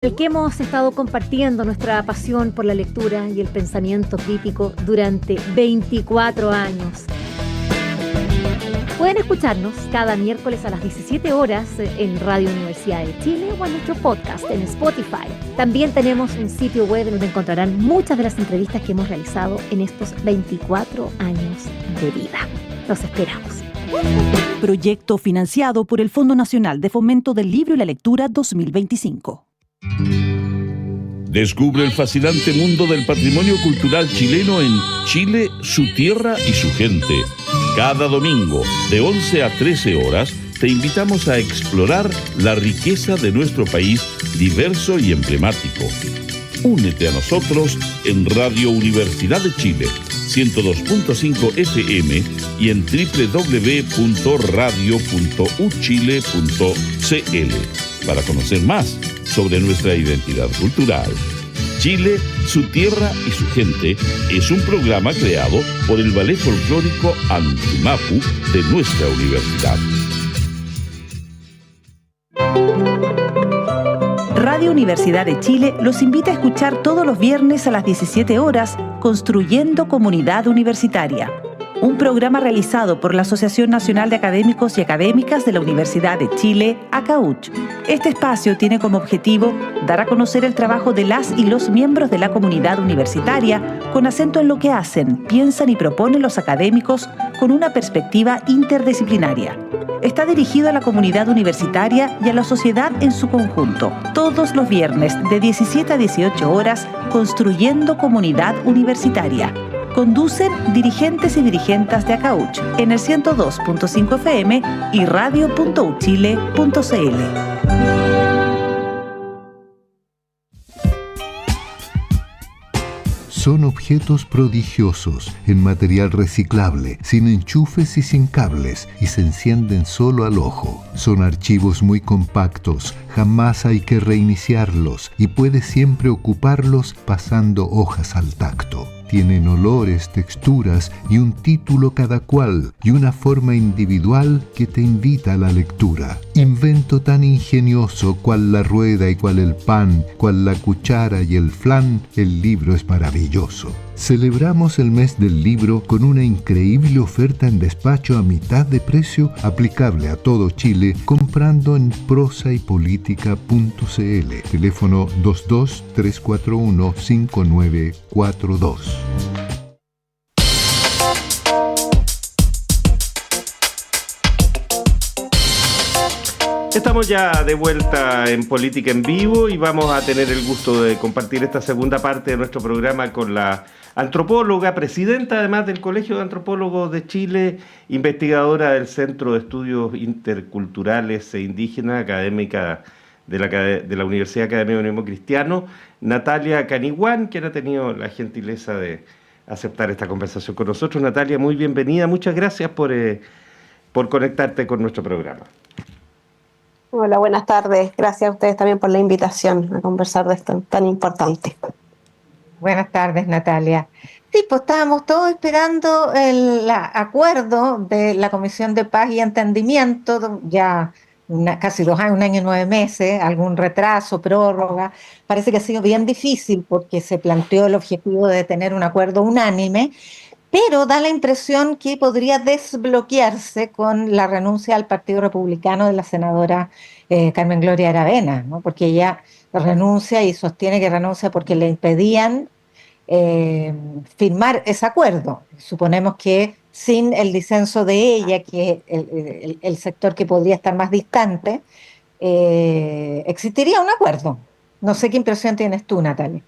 el que hemos estado compartiendo nuestra pasión por la lectura y el pensamiento crítico durante 24 años. Pueden escucharnos cada miércoles a las 17 horas en Radio Universidad de Chile o en nuestro podcast en Spotify. También tenemos un sitio web donde encontrarán muchas de las entrevistas que hemos realizado en estos 24 años de vida. Los esperamos. Proyecto financiado por el Fondo Nacional de Fomento del Libro y la Lectura 2025. Descubre el fascinante mundo del patrimonio cultural chileno en Chile, su tierra y su gente. Cada domingo, de 11 a 13 horas, te invitamos a explorar la riqueza de nuestro país diverso y emblemático. Únete a nosotros en Radio Universidad de Chile, 102.5 FM y en www.radio.uchile.cl para conocer más sobre nuestra identidad cultural. Chile, su tierra y su gente es un programa creado por el Ballet Folclórico Antumapu de nuestra universidad. Radio Universidad de Chile los invita a escuchar todos los viernes a las 17 horas Construyendo Comunidad Universitaria, un programa realizado por la Asociación Nacional de Académicos y Académicas de la Universidad de Chile, ACAUCH. Este espacio tiene como objetivo dar a conocer el trabajo de las y los miembros de la comunidad universitaria con acento en lo que hacen, piensan y proponen los académicos con una perspectiva interdisciplinaria. Está dirigido a la comunidad universitaria y a la sociedad en su conjunto. Todos los viernes de 17 a 18 horas, Construyendo Comunidad Universitaria. Conducen dirigentes y dirigentas de ACAUCH en el 102.5 FM y radio.uchile.cl. Son objetos prodigiosos en material reciclable, sin enchufes y sin cables, y se encienden solo al ojo. Son archivos muy compactos, jamás hay que reiniciarlos y puedes siempre ocuparlos pasando hojas al tacto. Tienen olores, texturas y un título cada cual y una forma individual que te invita a la lectura. Invento tan ingenioso cual la rueda y cual el pan, cual la cuchara y el flan, el libro es maravilloso. Celebramos el mes del libro con una increíble oferta en despacho a mitad de precio aplicable a todo Chile comprando en prosaypolitica.cl. Teléfono 22-341-5942. Estamos ya de vuelta en Política en Vivo y vamos a tener el gusto de compartir esta segunda parte de nuestro programa con la antropóloga, presidenta además del Colegio de Antropólogos de Chile, investigadora del Centro de Estudios Interculturales e Indígenas, académica de la Universidad Academia de Unionismo Cristiano, Natalia Caniguán, quien ha tenido la gentileza de aceptar esta conversación con nosotros. Natalia, muy bienvenida, muchas gracias por conectarte con nuestro programa. Hola, buenas tardes. Gracias a ustedes también por la invitación a conversar de esto tan importante. Buenas tardes, Natalia. Sí, pues estábamos todos esperando el acuerdo de la Comisión de Paz y Entendimiento, ya casi 2 años, 1 año y 9 meses, algún retraso, prórroga. Parece que ha sido bien difícil porque se planteó el objetivo de tener un acuerdo unánime, pero da la impresión que podría desbloquearse con la renuncia al Partido Republicano de la senadora Carmen Gloria Aravena, ¿no? Porque ella renuncia y sostiene que renuncia porque le impedían firmar ese acuerdo. Suponemos que sin el disenso de ella, que es el sector que podría estar más distante, existiría un acuerdo. No sé qué impresión tienes tú, Natalia.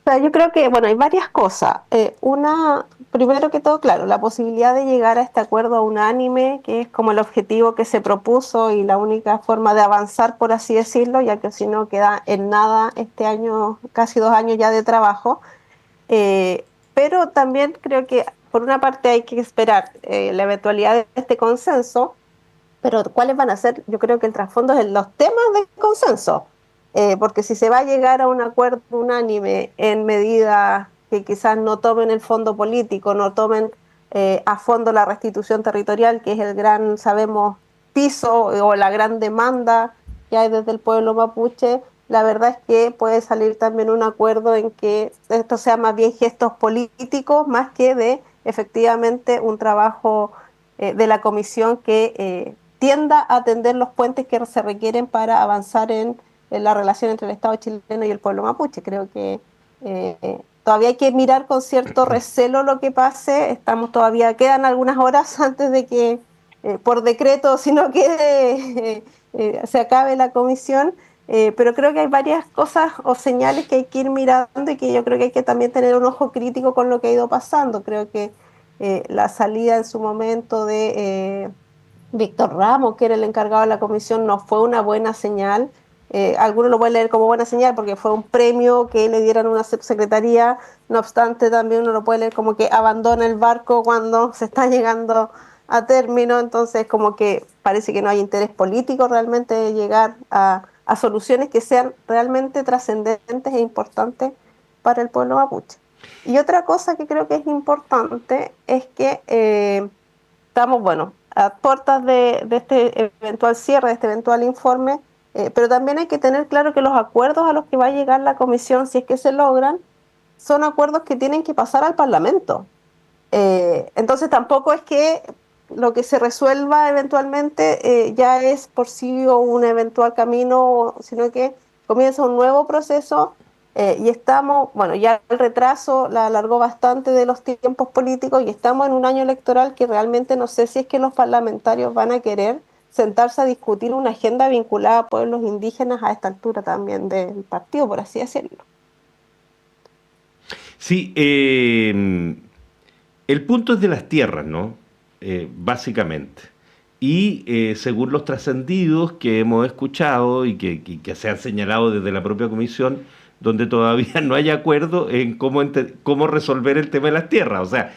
O sea, yo creo que, bueno, hay varias cosas. Una, primero que todo, claro, la posibilidad de llegar a este acuerdo unánime, que es como el objetivo que se propuso y la única forma de avanzar, por así decirlo, ya que si no queda en nada este año, casi 2 años ya de trabajo. Pero también creo que, por una parte, hay que esperar la eventualidad de este consenso, pero ¿cuáles van a ser? Yo creo que el trasfondo es los temas del consenso. Porque si se va a llegar a un acuerdo unánime en medidas que quizás no tomen el fondo político, no tomen a fondo la restitución territorial, que es el gran, sabemos, piso o la gran demanda que hay desde el pueblo mapuche, la verdad es que puede salir también un acuerdo en que esto sea más bien gestos políticos, más que de efectivamente un trabajo de la comisión que tienda a tender los puentes que se requieren para avanzar en la relación entre el Estado chileno y el pueblo mapuche. Creo que todavía hay que mirar con cierto recelo lo que pase. Quedan algunas horas antes de que por decreto, si no quede, se acabe la comisión. Pero creo que hay varias cosas o señales que hay que ir mirando y que yo creo que hay que también tener un ojo crítico con lo que ha ido pasando. Creo que la salida en su momento de Víctor Ramos, que era el encargado de la comisión, no fue una buena señal. Algunos lo pueden leer como buena señal porque fue un premio que le dieran una subsecretaría. No obstante, también uno lo puede leer como que abandona el barco cuando se está llegando a término. Entonces, como que parece que no hay interés político realmente de llegar a soluciones que sean realmente trascendentes e importantes para el pueblo mapuche. Y otra cosa que creo que es importante es que estamos, bueno, a puertas de este eventual cierre, de este eventual informe, pero también hay que tener claro que los acuerdos a los que va a llegar la comisión, si es que se logran, son acuerdos que tienen que pasar al Parlamento. Entonces tampoco es que lo que se resuelva eventualmente ya es por sí o un eventual camino, sino que comienza un nuevo proceso. Y estamos, bueno, ya el retraso la alargó bastante de los tiempos políticos y estamos en un año electoral que realmente no sé si es que los parlamentarios van a querer sentarse a discutir una agenda vinculada a pueblos indígenas a esta altura también del partido, por así decirlo. Sí, el punto es de las tierras, ¿no? Básicamente. Y según los trascendidos que hemos escuchado y que se han señalado desde la propia comisión, donde todavía no hay acuerdo en cómo resolver el tema de las tierras. O sea,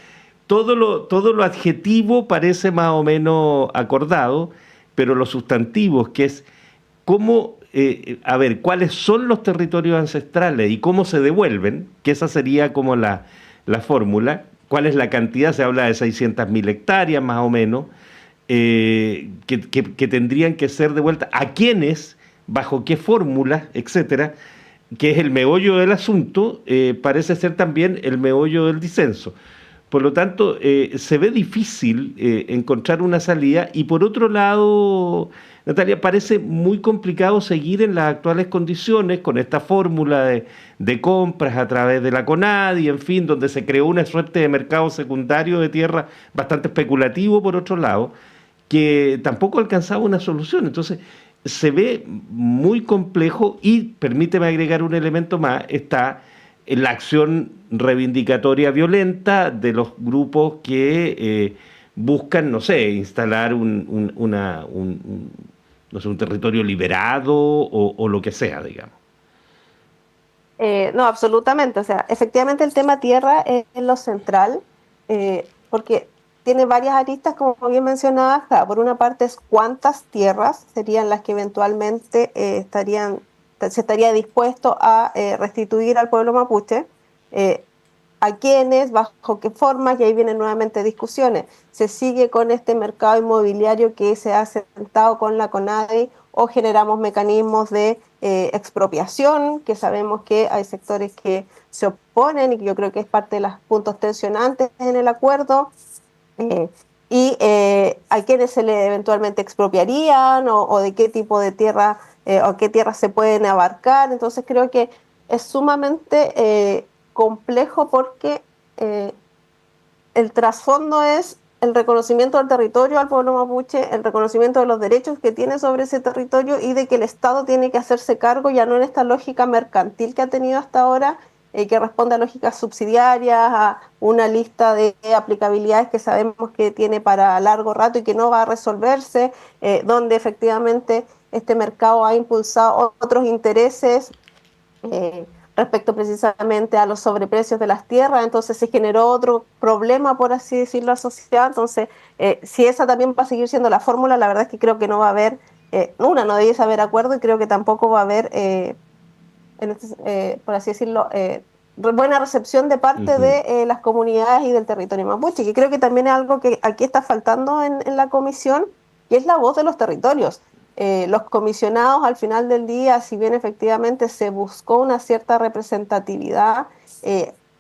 todo lo adjetivo parece más o menos acordado, pero los sustantivos, que es cómo, cuáles son los territorios ancestrales y cómo se devuelven, que esa sería como la fórmula, cuál es la cantidad, se habla de 600.000 hectáreas más o menos, que tendrían que ser devueltas, a quiénes, bajo qué fórmula, etcétera, que es el meollo del asunto, parece ser también el meollo del disenso. Por lo tanto, se ve difícil encontrar una salida y por otro lado, Natalia, parece muy complicado seguir en las actuales condiciones con esta fórmula de compras a través de la CONADI, en fin, donde se creó una suerte de mercado secundario de tierra bastante especulativo por otro lado, que tampoco alcanzaba una solución. Entonces, se ve muy complejo y, permíteme agregar un elemento más, está en la acción reivindicatoria violenta de los grupos que buscan, no sé, instalar un territorio liberado o lo que sea, digamos. No, absolutamente. O sea, efectivamente el tema tierra es lo central, porque tiene varias aristas, como bien mencionabas. Por una parte es cuántas tierras serían las que eventualmente se estaría dispuesto a restituir al pueblo mapuche, a quiénes, bajo qué formas, y ahí vienen nuevamente discusiones. Se sigue con este mercado inmobiliario que se ha sentado con la CONADI o generamos mecanismos de expropiación, que sabemos que hay sectores que se oponen y que yo creo que es parte de los puntos tensionantes en el acuerdo. Y a quienes se le eventualmente expropiarían o de qué tipo de tierra o qué tierras se pueden abarcar. Entonces creo que es sumamente complejo porque el trasfondo es el reconocimiento del territorio al pueblo mapuche, el reconocimiento de los derechos que tiene sobre ese territorio y de que el Estado tiene que hacerse cargo, ya no en esta lógica mercantil que ha tenido hasta ahora, que responde a lógicas subsidiarias, a una lista de aplicabilidades que sabemos que tiene para largo rato y que no va a resolverse, donde efectivamente este mercado ha impulsado otros intereses respecto precisamente a los sobreprecios de las tierras. Entonces se generó otro problema, por así decirlo, asociado. Entonces, si esa también va a seguir siendo la fórmula, la verdad es que creo que no va a haber, no debiese haber acuerdo y creo que tampoco va a haber por así decirlo, buena recepción de parte de las comunidades y del territorio mapuche, que creo que también es algo que aquí está faltando en la comisión, y es la voz de los territorios. Los comisionados al final del día, si bien efectivamente se buscó una cierta representatividad,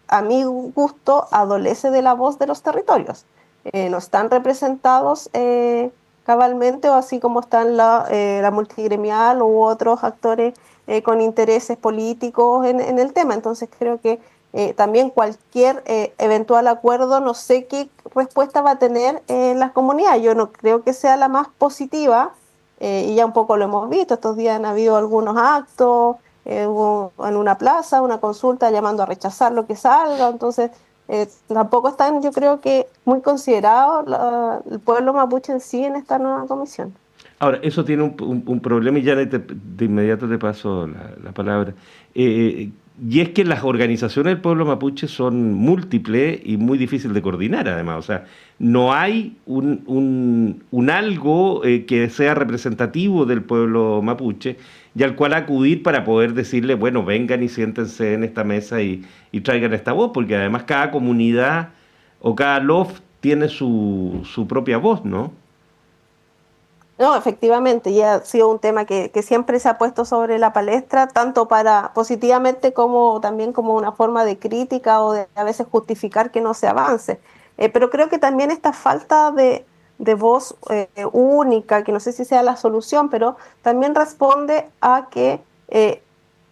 a mi gusto adolece de la voz de los territorios. No están representados cabalmente, o así como están la multigremial u otros actores con intereses políticos en el tema. Entonces creo que también cualquier eventual acuerdo, no sé qué respuesta va a tener la comunidad. Yo no creo que sea la más positiva, y ya un poco lo hemos visto. Estos días han habido algunos actos, hubo en una plaza una consulta llamando a rechazar lo que salga. Entonces tampoco están, yo creo que, muy considerados el pueblo mapuche en sí en esta nueva comisión. Ahora, eso tiene un problema, y ya de inmediato te paso la palabra. Y es que las organizaciones del pueblo mapuche son múltiples y muy difíciles de coordinar, además. O sea, no hay un algo que sea representativo del pueblo mapuche y al cual acudir para poder decirle, bueno, vengan y siéntense en esta mesa y traigan esta voz, porque además cada comunidad o cada loft tiene su propia voz, ¿no? No, efectivamente, y ha sido un tema que siempre se ha puesto sobre la palestra, tanto para positivamente como también como una forma de crítica o de a veces justificar que no se avance. Pero creo que también esta falta de voz única, que no sé si sea la solución, pero también responde a que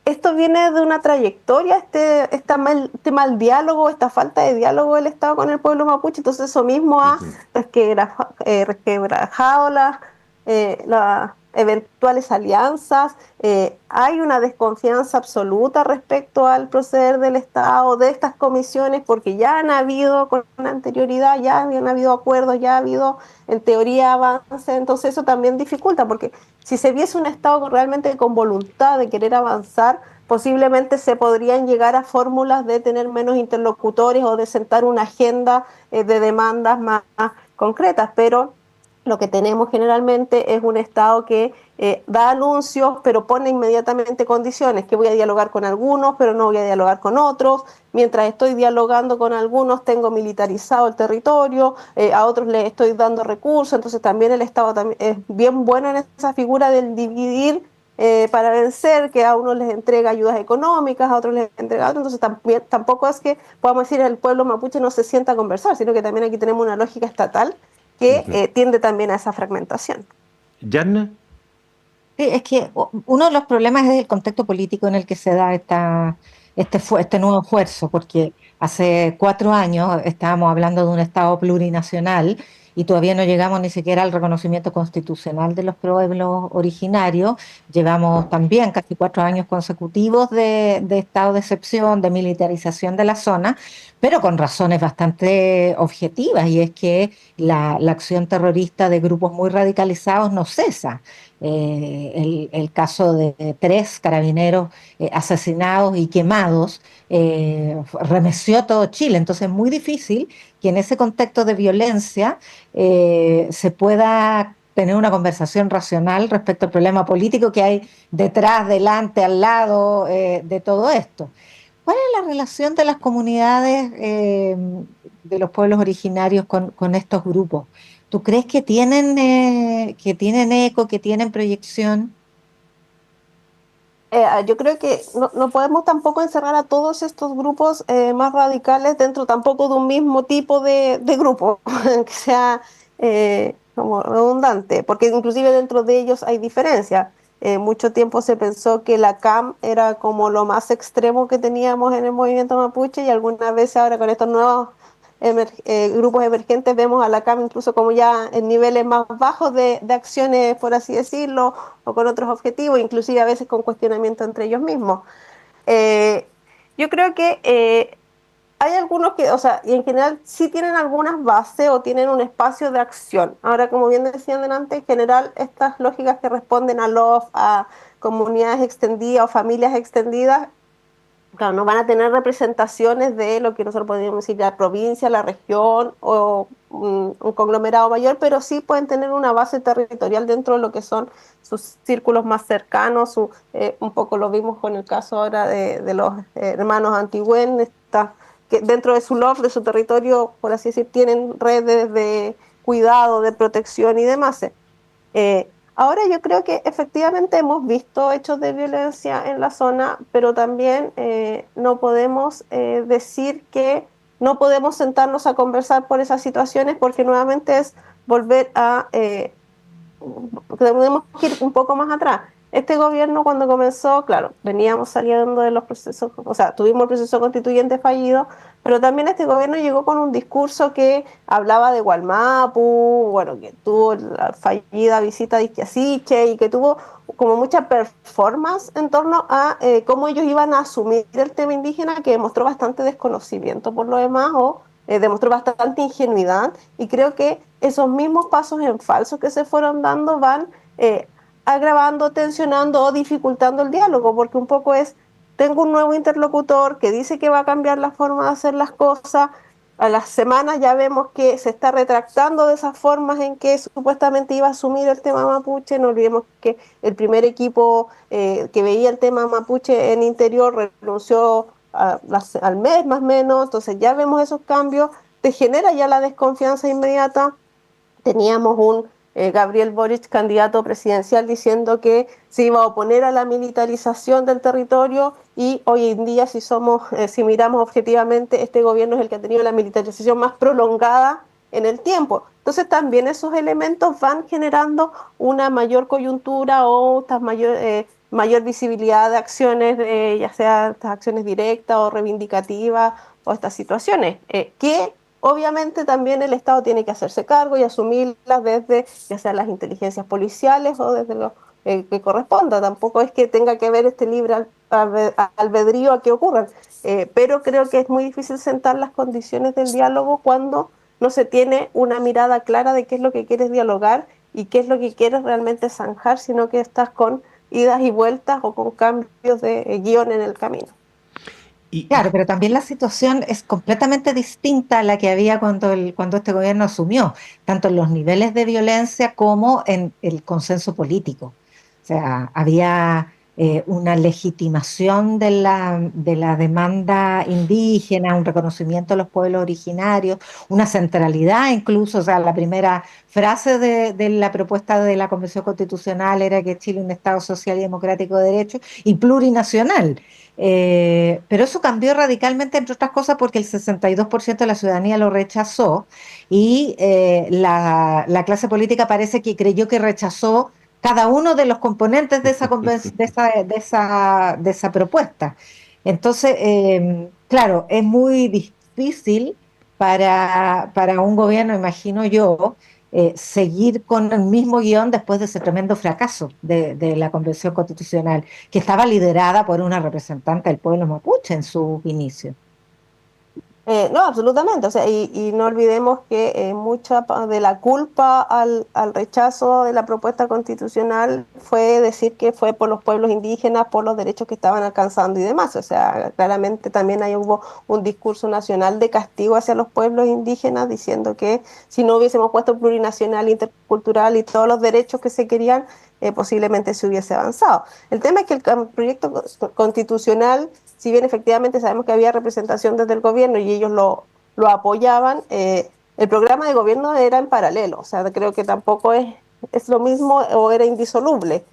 esto viene de una trayectoria, este mal diálogo, esta falta de diálogo del Estado con el pueblo mapuche. Entonces eso mismo ha resquebrajado las eventuales alianzas. Hay una desconfianza absoluta respecto al proceder del Estado, de estas comisiones, porque ya han habido con anterioridad, ya habían habido acuerdos, ya ha habido en teoría avance. Entonces eso también dificulta, porque si se viese un Estado realmente con voluntad de querer avanzar, posiblemente se podrían llegar a fórmulas de tener menos interlocutores o de sentar una agenda de demandas más concretas. Pero lo que tenemos generalmente es un Estado que da anuncios, pero pone inmediatamente condiciones, que voy a dialogar con algunos, pero no voy a dialogar con otros. Mientras estoy dialogando con algunos, tengo militarizado el territorio, a otros les estoy dando recursos. Entonces también el Estado también es bien bueno en esa figura del dividir para vencer, que a unos les entrega ayudas económicas, a otros les entrega otras. Entonces tampoco es que podamos decir el pueblo mapuche no se sienta a conversar, sino que también aquí tenemos una lógica estatal que tiende también a esa fragmentación. ¿Yanna? Sí, es que uno de los problemas es el contexto político en el que se da este nuevo esfuerzo, porque hace 4 años estábamos hablando de un Estado plurinacional y todavía no llegamos ni siquiera al reconocimiento constitucional de los pueblos originarios. Llevamos también casi 4 años consecutivos de estado de excepción, de militarización de la zona, pero con razones bastante objetivas, y es que la acción terrorista de grupos muy radicalizados no cesa. El caso de 3 carabineros asesinados y quemados remeció todo Chile. Entonces es muy difícil que en ese contexto de violencia se pueda tener una conversación racional respecto al problema político que hay detrás, delante, al lado de todo esto. ¿Cuál es la relación de las comunidades de los pueblos originarios con estos grupos? ¿Tú crees que tienen eco, que tienen proyección? Yo creo que no podemos tampoco encerrar a todos estos grupos más radicales dentro tampoco de un mismo tipo de grupo, que sea como redundante, porque inclusive dentro de ellos hay diferencias. Mucho tiempo se pensó que la CAM era como lo más extremo que teníamos en el movimiento mapuche, y algunas veces ahora con estos nuevos grupos emergentes vemos a la CAM incluso como ya en niveles más bajos de acciones, por así decirlo, o con otros objetivos, inclusive a veces con cuestionamiento entre ellos mismos. Yo creo que hay algunos que, o sea, y en general sí tienen algunas bases o tienen un espacio de acción. Ahora, como bien decían delante, en general estas lógicas que responden a LOF, a comunidades extendidas o familias extendidas, claro, no van a tener representaciones de lo que nosotros podríamos decir la provincia, la región o un conglomerado mayor, pero sí pueden tener una base territorial dentro de lo que son sus círculos más cercanos. Un poco lo vimos con el caso ahora de los hermanos Antigüen, que dentro de su LOF, de su territorio, por así decir, tienen redes de cuidado, de protección y demás. Ahora yo creo que efectivamente hemos visto hechos de violencia en la zona, pero también no podemos decir que no podemos sentarnos a conversar por esas situaciones, porque nuevamente es volver a tenemos que ir un poco más atrás. Este gobierno cuando comenzó, claro, veníamos saliendo de los procesos, o sea, tuvimos el proceso constituyente fallido, pero también este gobierno llegó con un discurso que hablaba de Gualmapu, bueno, que tuvo la fallida visita de Iquiasiche y que tuvo como mucha performance en torno a cómo ellos iban a asumir el tema indígena, que demostró bastante desconocimiento por lo demás, o demostró bastante ingenuidad, y creo que esos mismos pasos en falso que se fueron dando van agravando, tensionando o dificultando el diálogo, porque un poco es, tengo un nuevo interlocutor que dice que va a cambiar la forma de hacer las cosas, a las semanas ya vemos que se está retractando de esas formas en que supuestamente iba a asumir el tema mapuche. No olvidemos que el primer equipo que veía el tema mapuche en interior renunció al mes más o menos, entonces ya vemos esos cambios, te genera ya la desconfianza inmediata. Teníamos un Gabriel Boric, candidato presidencial, diciendo que se iba a oponer a la militarización del territorio, y hoy en día, si miramos objetivamente, este gobierno es el que ha tenido la militarización más prolongada en el tiempo. Entonces también esos elementos van generando una mayor coyuntura o mayor visibilidad de acciones, ya sea estas acciones directas o reivindicativas o estas situaciones, que obviamente también el Estado tiene que hacerse cargo y asumirlas desde ya sea las inteligencias policiales o desde lo que corresponda. Tampoco es que tenga que ver este libre albedrío a que ocurran, pero creo que es muy difícil sentar las condiciones del diálogo cuando no se tiene una mirada clara de qué es lo que quieres dialogar y qué es lo que quieres realmente zanjar, sino que estás con idas y vueltas o con cambios de guión en el camino. Claro, pero también la situación es completamente distinta a la que había cuando este gobierno asumió, tanto en los niveles de violencia como en el consenso político. O sea, había una legitimación de la demanda indígena, un reconocimiento de los pueblos originarios, una centralidad incluso. O sea, la primera frase de la propuesta de la Convención Constitucional era que Chile es un Estado social y democrático de derecho y plurinacional. Pero eso cambió radicalmente, entre otras cosas, porque el 62% de la ciudadanía lo rechazó, y la clase política parece que creyó que rechazó cada uno de los componentes de esa propuesta. Entonces, claro, es muy difícil para un gobierno, imagino yo, seguir con el mismo guión después de ese tremendo fracaso de la Convención Constitucional, que estaba liderada por una representante del pueblo mapuche en sus inicios. No, absolutamente. O sea, y no olvidemos que mucha de la culpa al rechazo de la propuesta constitucional fue decir que fue por los pueblos indígenas, por los derechos que estaban alcanzando y demás. O sea, claramente también ahí hubo un discurso nacional de castigo hacia los pueblos indígenas, diciendo que si no hubiésemos puesto plurinacional, intercultural y todos los derechos que se querían, posiblemente se hubiese avanzado. El tema es que el proyecto constitucional, si bien efectivamente sabemos que había representación desde el gobierno y ellos lo apoyaban, el programa de gobierno era en paralelo. O sea, creo que tampoco es lo mismo o era indisoluble.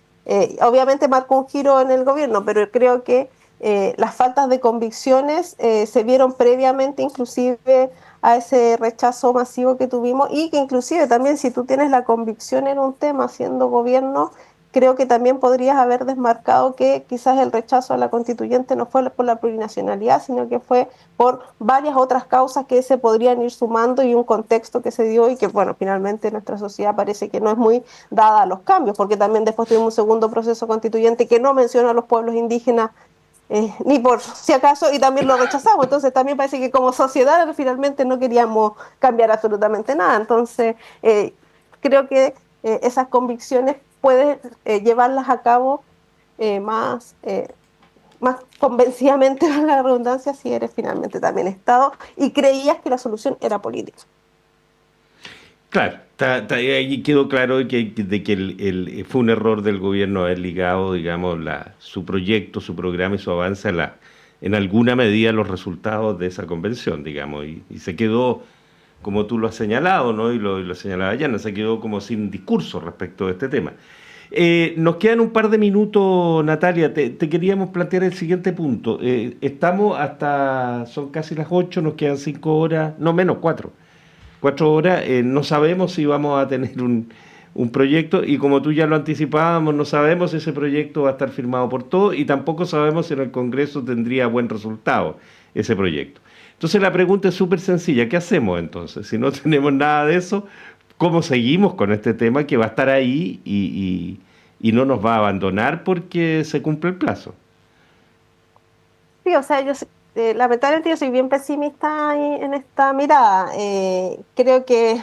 Obviamente marcó un giro en el gobierno, pero creo que las faltas de convicciones se vieron previamente, inclusive a ese rechazo masivo que tuvimos, y que inclusive también si tú tienes la convicción en un tema siendo gobierno, creo que también podrías haber desmarcado que quizás el rechazo a la constituyente no fue por la plurinacionalidad, sino que fue por varias otras causas que se podrían ir sumando y un contexto que se dio y que, bueno, finalmente nuestra sociedad parece que no es muy dada a los cambios, porque también después tuvimos un segundo proceso constituyente que no menciona a los pueblos indígenas ni por si acaso, y también lo rechazamos. Entonces también parece que como sociedad finalmente no queríamos cambiar absolutamente nada. Entonces creo que esas convicciones puedes llevarlas a cabo más convencidamente, a la redundancia, si eres finalmente también Estado y creías que la solución era política. Claro, ahí quedó claro de que fue un error del gobierno haber ligado, digamos, su proyecto, su programa y su avance en alguna medida los resultados de esa convención, digamos, y se quedó, como tú lo has señalado, ¿no? Y lo señalaba Yana, se quedó como sin discurso respecto de este tema. Nos quedan un par de minutos, Natalia. Te queríamos plantear el siguiente punto. Estamos son casi las 8, nos quedan 5 horas, no menos, 4 horas. No sabemos si vamos a tener un proyecto, y como tú ya lo anticipábamos, no sabemos si ese proyecto va a estar firmado por todos, y tampoco sabemos si en el Congreso tendría buen resultado ese proyecto. Entonces la pregunta es súper sencilla: ¿qué hacemos entonces? Si no tenemos nada de eso, ¿cómo seguimos con este tema que va a estar ahí y no nos va a abandonar porque se cumple el plazo? Sí, o sea, lamentablemente yo soy bien pesimista ahí en esta mirada. Creo que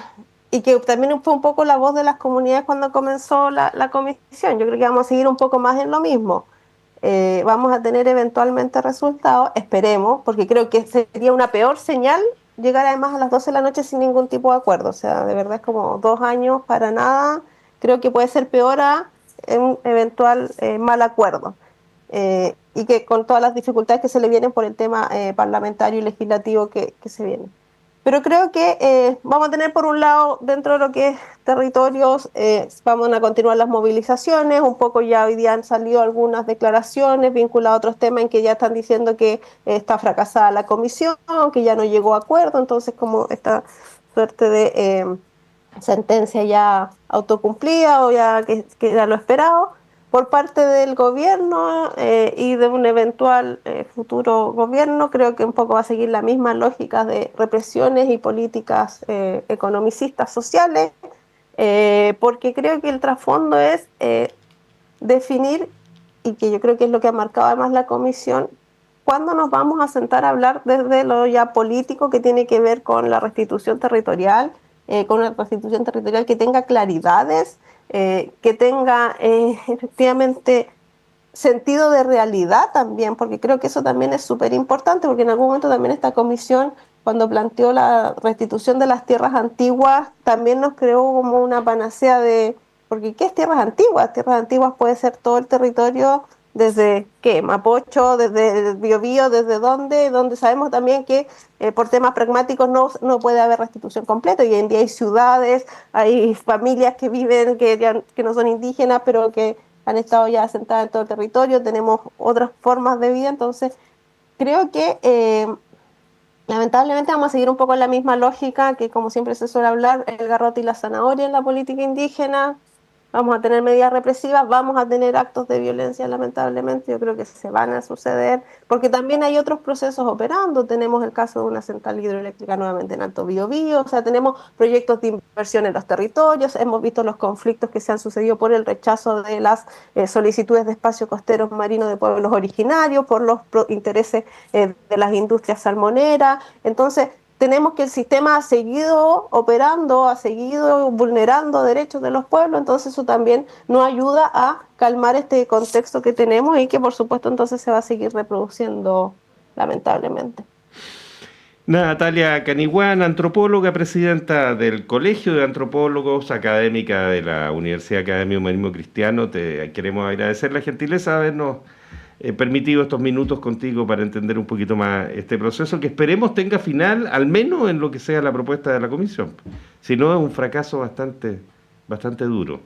también fue un poco la voz de las comunidades cuando comenzó la comisión. Yo creo que vamos a seguir un poco más en lo mismo. Vamos a tener eventualmente resultados, esperemos, porque creo que sería una peor señal llegar además a las 12 de la noche sin ningún tipo de acuerdo. O sea, de verdad es como 2 años para nada. Creo que puede ser peor a un eventual mal acuerdo. Y que con todas las dificultades que se le vienen por el tema parlamentario y legislativo que se viene. Pero creo que vamos a tener, por un lado, dentro de lo que es territorios, vamos a continuar las movilizaciones. Un poco ya hoy día han salido algunas declaraciones vinculadas a otros temas en que ya están diciendo que está fracasada la comisión, que ya no llegó a acuerdo. Entonces, como esta suerte de sentencia ya autocumplida o ya que era lo esperado por parte del gobierno y de un eventual futuro gobierno, creo que un poco va a seguir la misma lógica de represiones y políticas economicistas sociales, porque creo que el trasfondo es definir, y que yo creo que es lo que ha marcado además la comisión, cuándo nos vamos a sentar a hablar desde lo ya político que tiene que ver con la restitución territorial, con una restitución territorial que tenga claridades, que tenga efectivamente sentido de realidad también, porque creo que eso también es súper importante, porque en algún momento también esta comisión, cuando planteó la restitución de las tierras antiguas, también nos creó como una panacea porque ¿qué es tierras antiguas? Tierras antiguas puede ser todo el territorio desde Mapocho, desde Biobío, desde donde sabemos también que por temas pragmáticos no puede haber restitución completa. Y hoy en día hay ciudades, hay familias que viven, que no son indígenas, pero que han estado ya asentadas en todo el territorio, tenemos otras formas de vida. Entonces creo que lamentablemente vamos a seguir un poco en la misma lógica que, como siempre se suele hablar, el garrote y la zanahoria en la política indígena. Vamos a tener medidas represivas, vamos a tener actos de violencia, lamentablemente. Yo creo que se van a suceder, porque también hay otros procesos operando. Tenemos el caso de una central hidroeléctrica nuevamente en Alto Biobío, o sea, tenemos proyectos de inversión en los territorios, hemos visto los conflictos que se han sucedido por el rechazo de las solicitudes de espacios costeros marinos de pueblos originarios, por los intereses de las industrias salmoneras. Entonces, tenemos que el sistema ha seguido operando, ha seguido vulnerando derechos de los pueblos, entonces eso también nos ayuda a calmar este contexto que tenemos y que por supuesto entonces se va a seguir reproduciendo lamentablemente. Natalia Caniguán, antropóloga, presidenta del Colegio de Antropólogos, académica de la Universidad Academia Humanismo Cristiano, te queremos agradecer la gentileza de habernos permitido estos minutos contigo para entender un poquito más este proceso, que esperemos tenga final, al menos en lo que sea la propuesta de la comisión. Si no, es un fracaso bastante duro.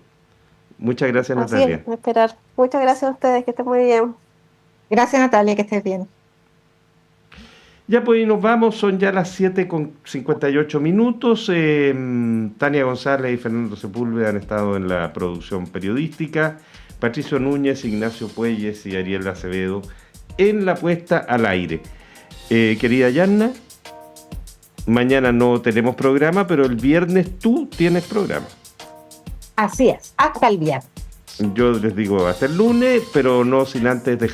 Muchas gracias, Así Natalia. Es, esperar. Muchas gracias a ustedes, que estén muy bien. Gracias, Natalia, que estés bien. Ya pues nos vamos, son ya las 7:58. Tania González y Fernando Sepúlveda han estado en la producción periodística, Patricio Núñez, Ignacio Puelles y Ariel Acevedo en la puesta al aire. Querida Yanna, mañana no tenemos programa, pero el viernes tú tienes programa. Así es, hasta el viernes. Yo les digo hasta el lunes, pero no sin antes dejar